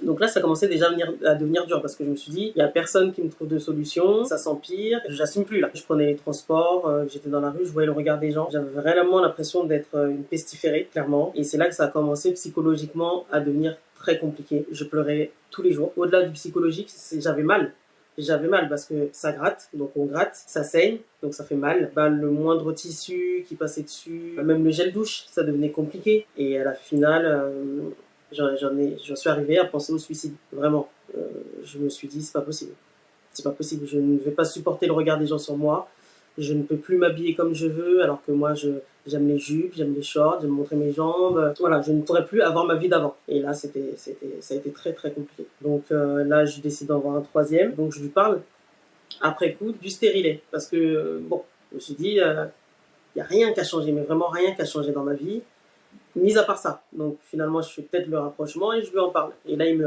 Donc là, ça commençait déjà à devenir dur parce que je me suis dit, il n'y a personne qui me trouve de solution, ça s'empire, j'assume plus là. Je prenais les transports, j'étais dans la rue, je voyais le regard des gens. J'avais vraiment l'impression d'être une pestiférée, clairement. Et c'est là que ça a commencé psychologiquement à devenir très compliqué. Je pleurais tous les jours. Au-delà du psychologique, j'avais mal. J'avais mal parce que ça gratte, donc on gratte, ça saigne, donc ça fait mal. Bah, le moindre tissu qui passait dessus, même le gel douche, ça devenait compliqué. Et à la finale, j'en suis arrivé à penser au suicide. Vraiment. Je me suis dit, c'est pas possible. C'est pas possible. Je ne vais pas supporter le regard des gens sur moi. Je ne peux plus m'habiller comme je veux, alors que moi, j'aime les jupes, j'aime les shorts, j'aime montrer mes jambes. Voilà, je ne pourrais plus avoir ma vie d'avant. Et là, ça a été très, très compliqué. Donc là, je décide d'en avoir un troisième. Donc je lui parle, après coup, du stérilet. Parce que, bon, je me suis dit, il n'y a rien qui a changé, mais vraiment rien qui a changé dans ma vie, mis à part ça. Donc finalement, je fais peut-être le rapprochement et je lui en parle. Et là, il me